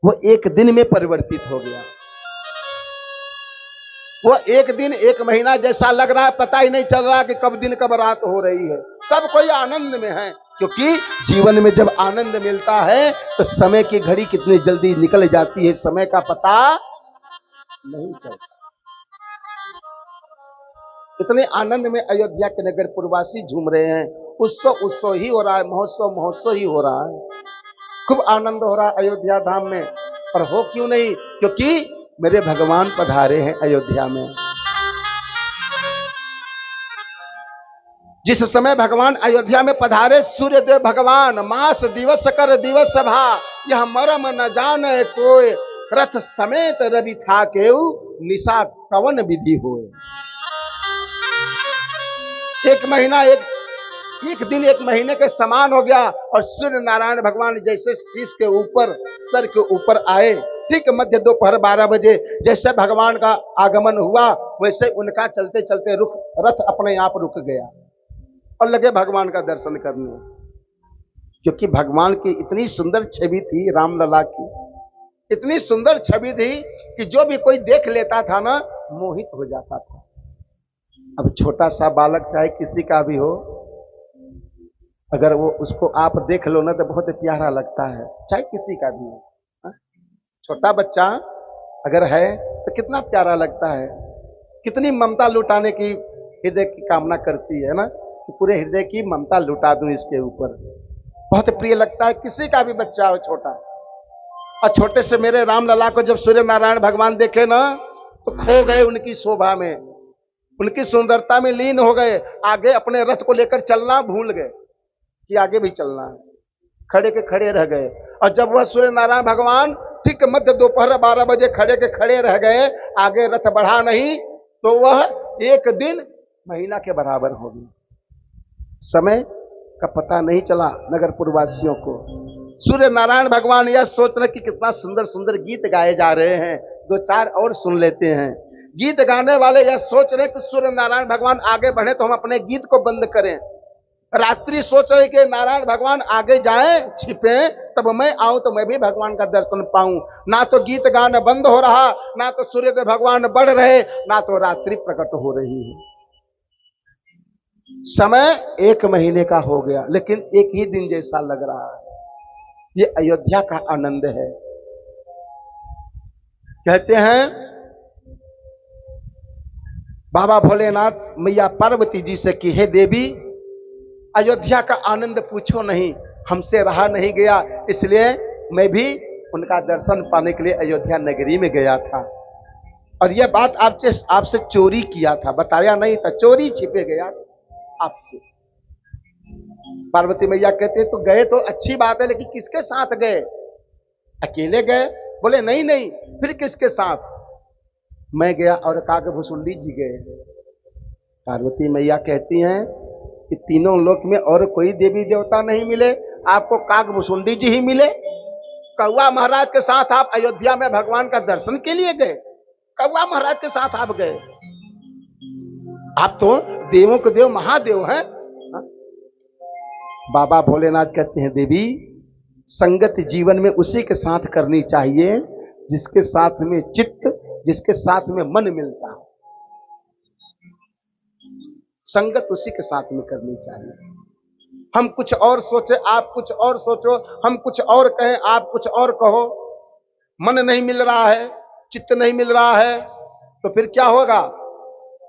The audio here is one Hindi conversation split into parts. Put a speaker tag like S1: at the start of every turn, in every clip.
S1: वो एक दिन में परिवर्तित हो गया। वो एक दिन एक महीना जैसा लग रहा है, पता ही नहीं चल रहा कि कब दिन कब रात हो रही है। सब कोई आनंद में है, क्योंकि जीवन में जब आनंद मिलता है तो समय की घड़ी कितनी जल्दी निकल जाती है, समय का पता नहीं चलता। इतने आनंद में अयोध्या के नगर पुरवासी झूम रहे हैं। उत्सव उत्सव ही हो रहा है, महोत्सव महोत्सव ही हो रहा है। खूब आनंद हो रहा है अयोध्या धाम में। और हो क्यों नहीं? क्योंकि मेरे भगवान पधारे हैं अयोध्या में। जिस समय भगवान अयोध्या में पधारे, सूर्य देव भगवान मास दिवस कर दिवस सभा, यह मरम न जाने कोई, रथ समेत रवि था केऊ, निशा कवन विधि होए। एक महीना एक दिन एक महीने के समान हो गया। और सूर्य नारायण भगवान जैसे शीश के ऊपर, सर के ऊपर आए, ठीक मध्य दोपहर 12 बजे जैसे भगवान का आगमन हुआ, वैसे उनका चलते चलते रथ अपने आप रुक गया और लगे भगवान का दर्शन करने। क्योंकि भगवान की इतनी सुंदर छवि थी, रामलला की इतनी सुंदर छवि थी कि जो भी कोई देख लेता था ना, मोहित हो जाता था। अब छोटा सा बालक चाहे किसी का भी हो, अगर वो उसको आप देख लो ना तो बहुत प्यारा लगता है, चाहे किसी का भी हो। छोटा बच्चा अगर है तो कितना प्यारा लगता है, कितनी ममता लुटाने की हृदय की कामना करती है ना, कि पूरे हृदय की ममता लुटा दूं इसके ऊपर। बहुत प्रिय लगता है, किसी का भी बच्चा हो छोटा। और छोटे से मेरे रामलला को जब सूर्य नारायण भगवान देखे ना, तो खो गए उनकी शोभा में, उनकी सुंदरता में लीन हो गए। आगे अपने रथ को लेकर चलना भूल गए कि आगे भी चलना है, खड़े के खड़े रह गए। और जब वह सूर्य नारायण भगवान ठीक मध्य दोपहर 12 बजे खड़े के खड़े रह गए, आगे रथ बढ़ा नहीं, तो वह एक दिन महीना के बराबर हो गया। समय का पता नहीं चला नगर पुरवासियों को। सूर्य नारायण भगवान यह सोच रहे कि कितना सुंदर सुंदर गीत गाए जा रहे हैं, दो चार और सुन लेते हैं। गीत गाने वाले यह सोच रहे कि सूर्य नारायण भगवान आगे बढ़े तो हम अपने गीत को बंद करें। रात्रि सोच रहे कि नारायण भगवान आगे जाएं, छिपे, तब मैं आऊं तो मैं भी भगवान का दर्शन पाऊं। ना तो गीत गाना बंद हो रहा, ना तो सूर्य देव भगवान बढ़ रहे, ना तो रात्रि प्रकट हो रही है। समय एक महीने का हो गया, लेकिन एक ही दिन जैसा लग रहा है। ये अयोध्या का आनंद है। कहते हैं बाबा भोलेनाथ मैया पार्वती जी से कि हे देवी, अयोध्या का आनंद पूछो नहीं, हमसे रहा नहीं गया, इसलिए मैं भी उनका दर्शन पाने के लिए अयोध्या नगरी में गया था। और यह बात आपसे चोरी किया था, बताया नहीं था, चोरी छिपे गया आपसे। पार्वती मैया कहते तो गए तो अच्छी बात है, लेकिन किसके साथ गए? अकेले गए? बोले नहीं नहीं, फिर किसके साथ? मैं गया और काकभुसुंडी जी गए। पार्वती मैया कहती हैं कि तीनों लोक में और कोई देवी देवता नहीं मिले, आपको काकभुसुंडी जी ही मिले। कौआ महाराज के साथ आप अयोध्या में भगवान का दर्शन के लिए गए? कौआ महाराज के साथ आप गए? आप तो देवों के देव महादेव हैं। बाबा भोलेनाथ कहते हैं देवी, संगत जीवन में उसी के साथ करनी चाहिए जिसके साथ में चित्त, जिसके साथ में मन मिलता हो। संगत उसी के साथ में करनी चाहिए। हम कुछ और सोचे, आप कुछ और सोचो, हम कुछ और कहें, आप कुछ और कहो, मन नहीं मिल रहा है, चित्त नहीं मिल रहा है, तो फिर क्या होगा?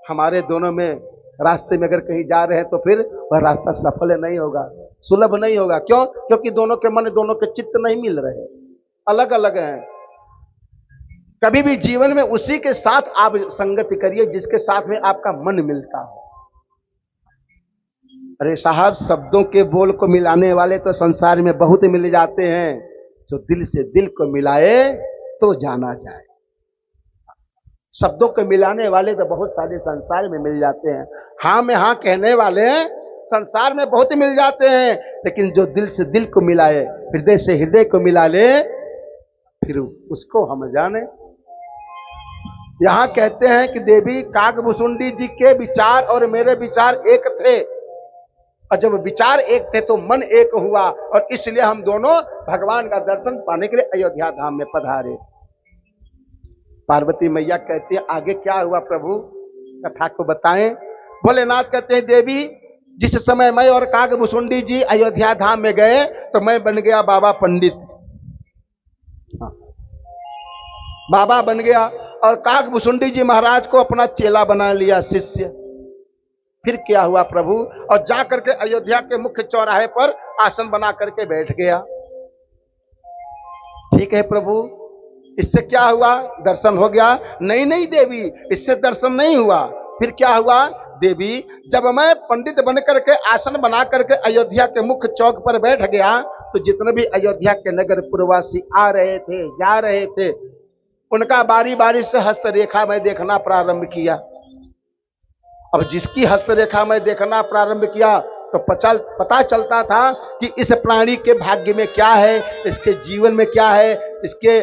S1: हमारे दोनों में रास्ते में अगर कहीं जा रहे हैं तो फिर वह रास्ता सफल नहीं होगा, सुलभ नहीं होगा। क्यों? क्योंकि दोनों के मन, दोनों के चित्त नहीं मिल रहे, अलग अलग हैं। कभी भी जीवन में उसी के साथ आप संगति करिए जिसके साथ में आपका मन मिलता हो। अरे साहब, शब्दों के बोल को मिलाने वाले तो संसार में बहुत मिल जाते हैं, जो दिल से दिल को मिलाए तो जाना जाए। शब्दों को मिलाने वाले तो बहुत सारे संसार में मिल जाते हैं, हाँ में हाँ कहने वाले संसार में बहुत मिल जाते हैं, लेकिन जो दिल से दिल को मिलाए, हृदय से हृदय को मिला ले, फिर उसको हम जाने। यहां कहते हैं कि देवी काकभुसुंडी जी के विचार और मेरे विचार एक थे। और जब विचार एक थे तो मन एक हुआ, और इसलिए हम दोनों भगवान का दर्शन पाने के लिए अयोध्या धाम में पधारे। पार्वती मैया कहती है आगे क्या हुआ प्रभु, कथा को बताएं। भोलेनाथ कहते हैं देवी, जिस समय मैं और कागभुसुंडी जी अयोध्या धाम में गए तो मैं बन गया बाबा पंडित। हाँ। बाबा बन गया और कागभुसुंडी जी महाराज को अपना चेला बना लिया, शिष्य। फिर क्या हुआ प्रभु, और जाकर के अयोध्या के मुख्य चौराहे पर आसन बना करके बैठ गया। ठीक है प्रभु, इससे क्या हुआ, दर्शन हो गया? नहीं नहीं देवी, इससे दर्शन नहीं हुआ। फिर क्या हुआ देवी, जब मैं पंडित बन करके आसन बना करके अयोध्या के मुख्य चौक पर बैठ गया तो जितने भी अयोध्या के नगर पुरवासी आ रहे थे, जा रहे थे, उनका बारी बारी से हस्तरेखा मैं देखना प्रारंभ किया। अब जिसकी हस्तरेखा मैं देखना प्रारंभ किया तो पता चलता था कि इस प्राणी के भाग्य में क्या है, इसके जीवन में क्या है, इसके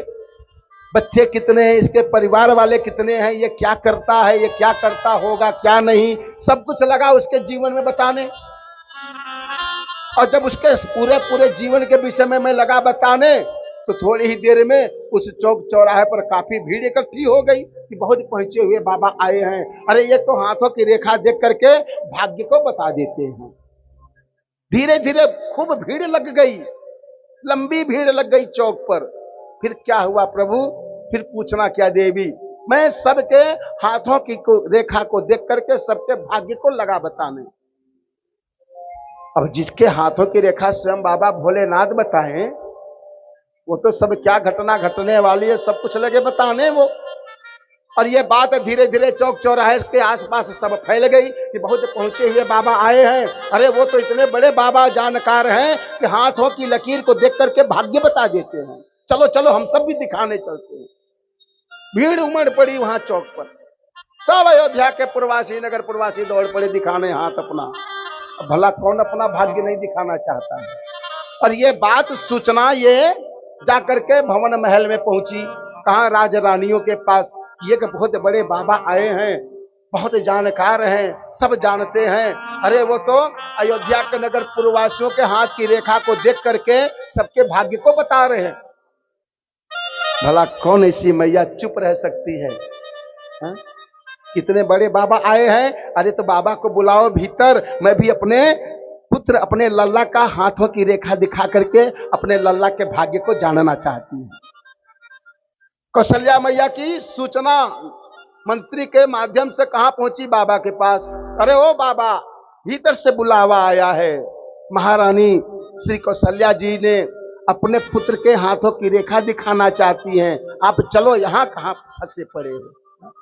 S1: बच्चे कितने हैं, इसके परिवार वाले कितने हैं, ये क्या करता है, ये क्या करता होगा, क्या नहीं, सब कुछ लगा उसके जीवन में बताने। और जब उसके पूरे जीवन के विषय में मैं लगा बताने तो थोड़ी ही देर में उस चौक चौराहे पर काफी भीड़ इकट्ठी हो गई कि बहुत पहुंचे हुए बाबा आए हैं। अरे ये तो हाथों की रेखा देख करके भाग्य को बता देते हैं। धीरे धीरे खूब भीड़ लग गई, लंबी भीड़ लग गई चौक पर। फिर क्या हुआ प्रभु, फिर पूछना क्या देवी, मैं सबके हाथों की रेखा को देख करके सबके भाग्य को लगा बताने। अब जिसके हाथों की रेखा स्वयं बाबा भोलेनाथ बताएं, वो तो सब क्या घटना घटने वाली है सब कुछ लगे बताने वो। और ये बात धीरे धीरे चौक चौराहे के आसपास सब फैल गई कि बहुत पहुंचे हुए बाबा आए हैं। अरे वो तो इतने बड़े बाबा जानकार हैं कि हाथों की लकीर को देख करके भाग्य बता देते हैं। चलो चलो हम सब भी दिखाने चलते हैं। भीड़ उमड़ पड़ी वहां चौक पर, सब अयोध्या के प्रवासी नगर प्रवासी दौड़ पड़े दिखाने हाथ अपना। भला कौन अपना भाग्य नहीं दिखाना चाहता है। और ये बात सूचना ये जाकर के भवन महल में पहुंची, कहा राज रानियों के पास, ये कि बहुत बड़े बाबा आए हैं, बहुत जानकार हैं, सब जानते हैं। अरे वो तो अयोध्या के नगर पूर्ववासियों के हाथ की रेखा को देख करके सबके भाग्य को बता रहे हैं। भला कौन ऐसी मैया चुप रह सकती है? हा? कितने बड़े बाबा आए हैं, अरे तो बाबा को बुलाओ भीतर, मैं भी अपने पुत्र अपने लल्ला का हाथों की रेखा दिखा करके अपने लल्ला के भाग्य को जानना चाहती हूं। कौशल्या मैया की सूचना मंत्री के माध्यम से कहां पहुंची? बाबा के पास। अरे ओ बाबा, भीतर से बुलावा आया है, महारानी श्री कौशल्या जी ने अपने पुत्र के हाथों की रेखा दिखाना चाहती हैं, आप चलो, यहां कहां फंसे पड़े हो।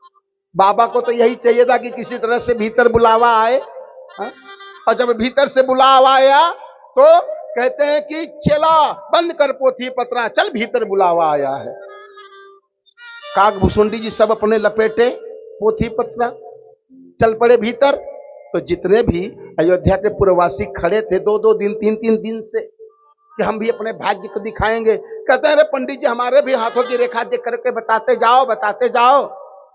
S1: बाबा को तो यही चाहिए था कि किसी तरह से भीतर बुलावा आए। और जब भीतर से बुलावा आया तो कहते हैं कि चला बंद कर पोथी पत्रा, चल भीतर बुलावा आया है। कागभुसुंडी जी सब अपने लपेटे पोथी पत्रा, चल पड़े भीतर। तो जितने भी अयोध्या के पूर्ववासी खड़े थे 2-2 दिन 3-3 दिन से कि हम भी अपने भाग्य को दिखाएंगे, कहते हैं अरे पंडित जी हमारे भी हाथों की रेखा देख करके बताते जाओ बताते जाओ।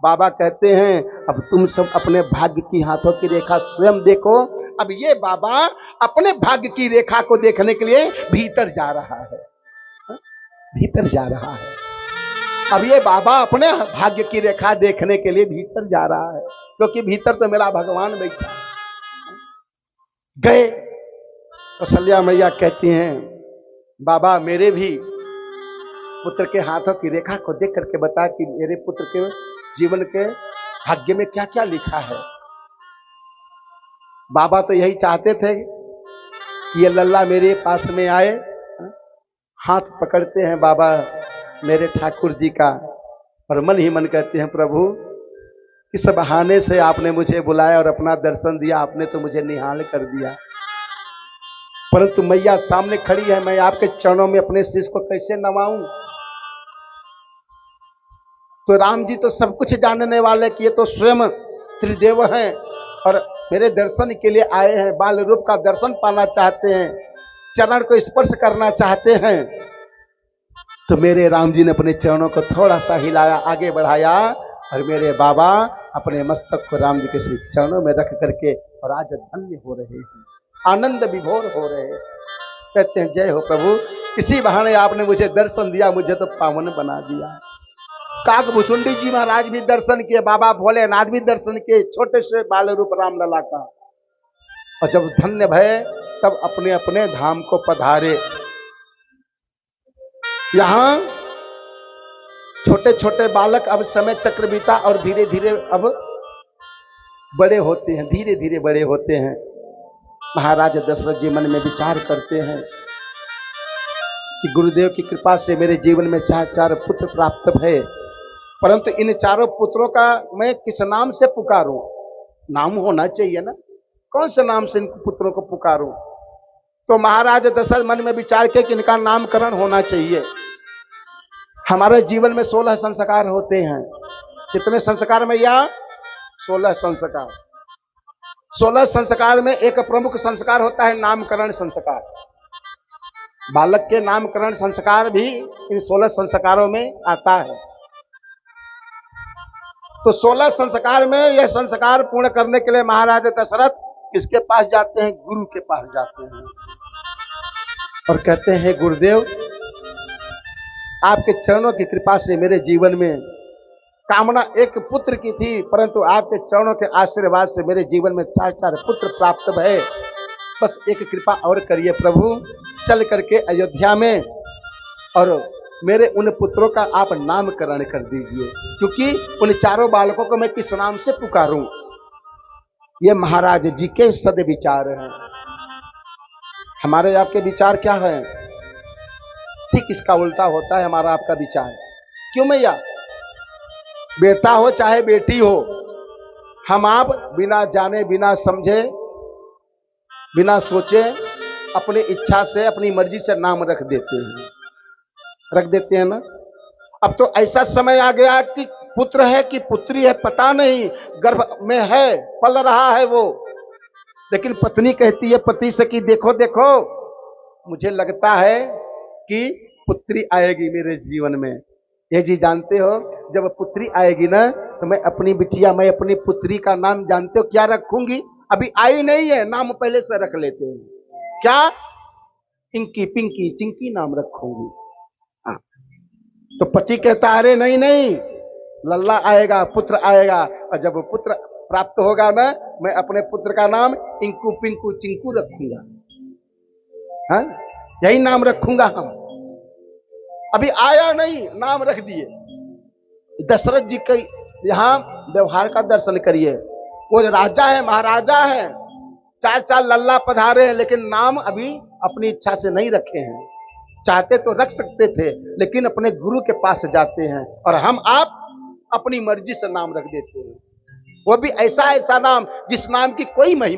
S1: बाबा कहते हैं अब तुम सब अपने भाग्य की हाथों की रेखा स्वयं देखो। अब ये बाबा अपने भाग्य की रेखा को देखने के लिए भीतर जा रहा है, भीतर जा रहा है। अब ये बाबा अपने भाग्य की रेखा देखने के लिए भीतर जा रहा है, क्योंकि भीतर तो मेरा भगवान बैठा। गए कौशल्या मैया कहती हैं बाबा मेरे भी पुत्र के हाथों की रेखा को देख करके बता कि मेरे पुत्र के जीवन के भाग्य में क्या क्या लिखा है। बाबा तो यही चाहते थे कि ये लल्ला मेरे पास में आए, हाथ पकड़ते हैं बाबा मेरे ठाकुर जी का, और मन ही मन कहते हैं प्रभु किस बहाने से आपने मुझे बुलाया और अपना दर्शन दिया, आपने तो मुझे निहाल कर दिया। परंतु मैया सामने खड़ी है, मैं आपके चरणों में अपने शीश को कैसे नवाऊं। तो राम जी तो सब कुछ जानने वाले कि ये तो स्वयं त्रिदेव हैं और मेरे दर्शन के लिए आए हैं, बाल रूप का दर्शन पाना चाहते हैं, चरण को स्पर्श करना चाहते हैं। तो मेरे राम जी ने अपने चरणों को थोड़ा सा हिलाया, आगे बढ़ाया, और मेरे बाबा अपने मस्तक को राम जी के श्री चरणों में रख करके और आज धन्य हो रहे हैं, आनंद विभोर हो रहे हैं। कहते हैं जय हो प्रभु, इसी बहाने आपने मुझे दर्शन दिया, मुझे तो पावन बना दिया। काकभूषुंडी जी महाराज भी दर्शन किए, बाबा भोलेनाथ भी दर्शन किए, छोटे से बाल रूप रामलला का। और जब धन्य भय तब अपने अपने धाम को पधारे। यहां छोटे छोटे बालक अब समय चक्र बीता और धीरे धीरे अब बड़े होते हैं, धीरे धीरे बड़े होते हैं। महाराज दशरथ जी मन में विचार करते हैं कि गुरुदेव की कृपा से मेरे जीवन में चार पुत्र प्राप्त भये, परंतु इन चारों पुत्रों का मैं किस नाम से पुकारूं? नाम होना चाहिए ना, कौन से नाम से इन पुत्रों को पुकारूं? तो महाराज दशरथ मन में विचार किया कि इनका नामकरण होना चाहिए। हमारे जीवन में 16 संस्कार होते हैं। कितने संस्कार में? या 16 संस्कार। 16 संस्कार में एक प्रमुख संस्कार होता है नामकरण संस्कार। बालक के नामकरण संस्कार भी इन 16 संस्कारों में आता है। तो 16 संस्कार में यह संस्कार पूर्ण करने के लिए महाराज दशरथ किसके पास जाते हैं? गुरु के पास जाते हैं और कहते हैं गुरुदेव, आपके चरणों की कृपा से मेरे जीवन में कामना एक पुत्र की थी, परंतु आपके चरणों के आशीर्वाद से मेरे जीवन में 4 पुत्र प्राप्त भये। बस एक कृपा और करिए प्रभु, चल करके अयोध्या में और मेरे उन पुत्रों का आप नामकरण कर दीजिए, क्योंकि उन चारों बालकों को मैं किस नाम से पुकारूं? ये महाराज जी के सद्विचार हैं। हमारे आपके विचार क्या है? ठीक इसका उल्टा होता है हमारा आपका विचार। क्यों मैया? बेटा हो चाहे बेटी हो, हम आप बिना जाने बिना समझे बिना सोचे अपनी इच्छा से अपनी मर्जी से नाम रख देते हैं ना। अब तो ऐसा समय आ गया कि पुत्र है कि पुत्री है पता नहीं, गर्भ में है, पल रहा है वो, लेकिन पत्नी कहती है पति से कि देखो देखो मुझे लगता है कि पुत्री आएगी मेरे जीवन में। ये जी जानते हो, जब पुत्री आएगी ना तो मैं अपनी बिटिया, मैं अपनी पुत्री का नाम जानते हो क्या रखूंगी? अभी आई नहीं है, नाम पहले से रख लेते हैं। क्या? इंकी पिंकी चिंकी नाम रखूंगी। तो पति कहता अरे नहीं नहीं, लल्ला आएगा, पुत्र आएगा, और जब पुत्र प्राप्त होगा ना मैं अपने पुत्र का नाम इंकू पिंकू चिंकू रखूंगा। हाँ, यही नाम रखूंगा हम। अभी आया नहीं, नाम रख दिए। दशरथ जी के यहां व्यवहार का दर्शन करिए। वो राजा है, महाराजा है, 4 लल्ला पधारे हैं, लेकिन नाम अभी अपनी इच्छा से नहीं रखे हैं। चाहते तो रख सकते थे, लेकिन अपने गुरु के पास जाते हैं और हम आप अपनी मर्जी से नाम रख देते हैं। वो भी ऐसा ऐसा नाम जिस नाम की कोई महिमा